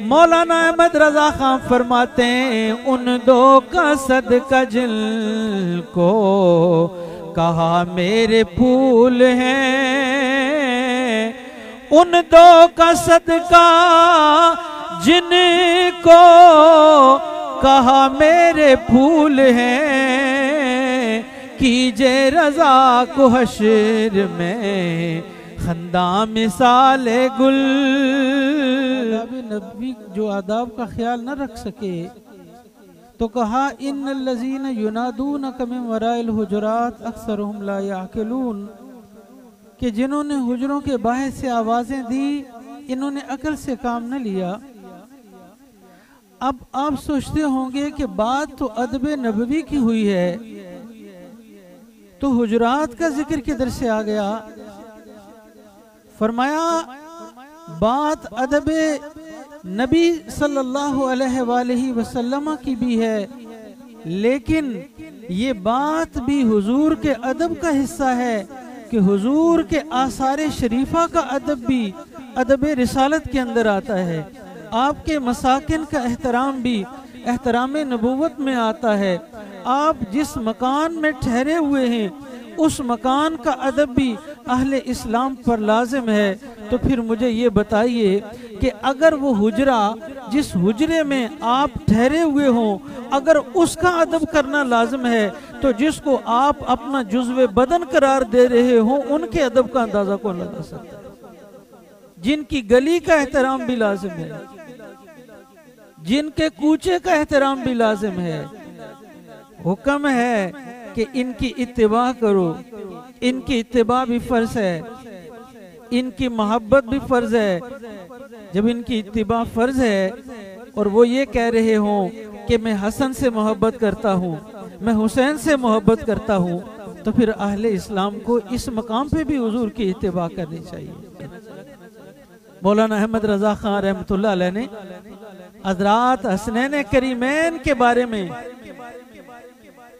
मौलाना अहमद रजा खां फरमाते हैं उन दो का सदका जिनको कहा मेरे फूल हैं, उन दो का सदका जिनको कहा मेरे फूल हैं, कीजे रजा को हश्र में खंदा मिसाल गुल। नबी जो आदाब का ख्याल न रख सके तो कहा इन्नल लज़ीना युनादूनका मिन वराइल हुजुरात अक्सरुहुम ला याक़िलून, कि जिन्होंने हुजरों के बाहर से आवाजें दी इन्होंने अकल से काम न लिया। अब आप सोचते होंगे कि बात तो अदब नबवी की हुई है, तो हुजुरात का जिक्र किधर से आ गया? फरमाया बात अदब नबी सल्लल्लाहु अलैहि वसल्लम की भी है, लेकिन ये बात भी हुजूर के अदब का हिस्सा है कि हुजूर के आसार शरीफा का अदब भी अदब रिसालत के अंदर आता है। आपके मसाकिन का एहतराम भी एहतराम नबूवत में आता है। आप जिस मकान में ठहरे हुए हैं उस मकान का अदब भी अहले इस्लाम पर लाजिम है। तो फिर मुझे ये बताइए कि अगर वो हुजरा जिस हुजरे में आप ठहरे हुए हों अगर उसका अदब करना लाजिम है, तो जिसको आप अपना जुज़्वे बदन करार दे रहे हों उनके अदब का अंदाजा कौन लगा सकता है? जिनकी गली का एहतराम भी लाजिम है, जिनके कूचे का एहतराम भी लाजिम है। हुक्म है कि इनकी इत्तिबा करो, इनकी इत्तिबा भी फर्ज है, इनकी मोहब्बत भी फर्ज है। जब इनकी इत्तिबा फर्ज है और वो ये कह रहे हों कि मैं हसन से मोहब्बत करता हूँ, मैं हुसैन से मोहब्बत करता हूँ, तो फिर अहले इस्लाम को इस मकाम पे भी हुजूर की इत्तिबा करनी चाहिए। मौलाना अहमद रजा खां रहमतुल्लाह अलैह ने हज़रात हसनैन करीमैन के बारे में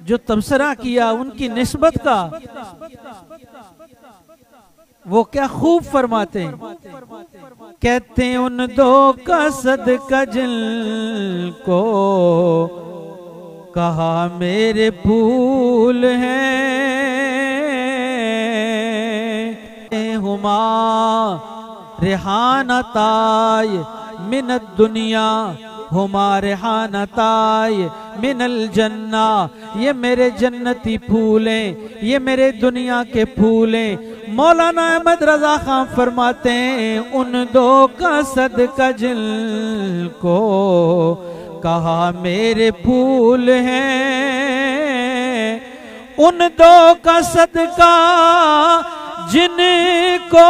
जो तबसरा किया, उनकी निस्बत का, वो क्या खूब फरमाते हैं। कहते हैं उन दो का सदका जिनको कहा मेरे फूल हैं, हुमा रेहानताय मिनद दुनिया हुमा रेहानताय मिनल जन्ना, ये मेरे जन्नती फूलें, ये मेरे दुनिया के फूलें। मौलाना अहमद रजा खां फरमाते हैं उन दो का सदका जिनको कहा मेरे फूल हैं, उन दो का सदका जिनको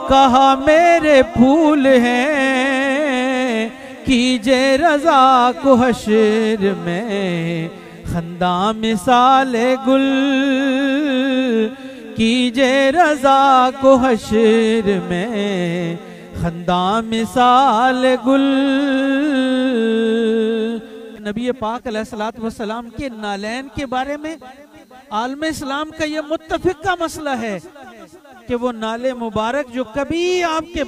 कहा मेरे फूल हैं, कीजे रजा को हश्र में खंदा मिसाल गुल, कीजे रजा को हश्र में खंदा मिसाल गुल। नबी पाक अलैहिस्सलातु वस्सलाम के नालैन के बारे में आलम इस्लाम का यह मुत्तफिक का मसला है कि वो नाले मुबारक जो कभी आपके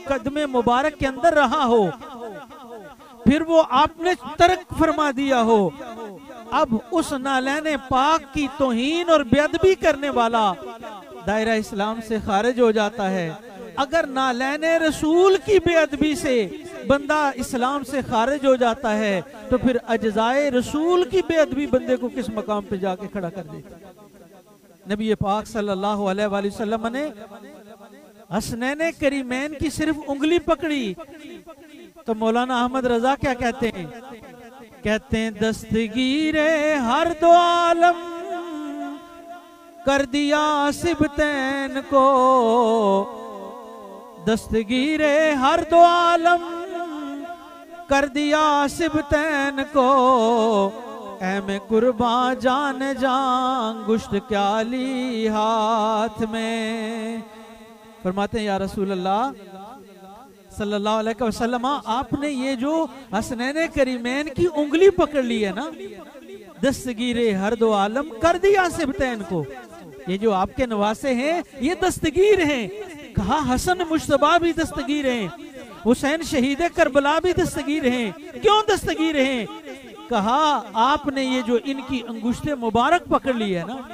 कदमे मुबारक के अंदर रहा हो, फिर वो आपने तर्क फरमा दिया हो, अब उस नालैन पाक की तौहीन और बेअदबी करने वाला दायरा इस्लाम से खारिज हो जाता है। अगर नालैन रसूल की बेअदबी से बंदा इस्लाम से खारिज हो जाता है, तो फिर अज्जाए रसूल की बेअदबी बंदे को किस मकाम पे जाके खड़ा कर देती। नबी पाक सल्लल्लाहु अलैहि वसल्लम ने हसनैन करीमैन की सिर्फ उंगली पकड़ी तो मौलाना अहमद रजा क्या कहते हैं? कहते हैं दस्तगीरे हर दो आलम कर दिया सिबतैन को, दस्तगीरे हर दो आलम कर दिया सिबतैन को, ऐ में कुर्बान जान जान गुश्त क्या ली हाथ में। फरमाते हैं या रसूल अल्लाह सल्लल्लाहु अलैहि वसल्लम, आपने ये जो हसनैन करीमैन की उंगली पकड़ ली है ना, दस्तगीरे हर दो आलम कर दिया सिबतैन को, ये जो आपके नवासे हैं ये दस्तगीर हैं। कहा हसन मुश्तबा भी दस्तगीर हैं। हुसैन शहीद करबला भी दस्तगीर हैं। क्यों दस्तगीर हैं? कहा आपने ये जो इनकी अंगुश्ते मुबारक पकड़ ली है ना,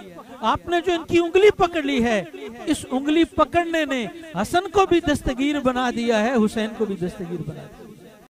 आपने जो इनकी उंगली पकड़ ली है, इस उंगली पकड़ने ने हसन को भी दस्तगीर बना दिया है, हुसैन को भी दस्तगीर बना दिया।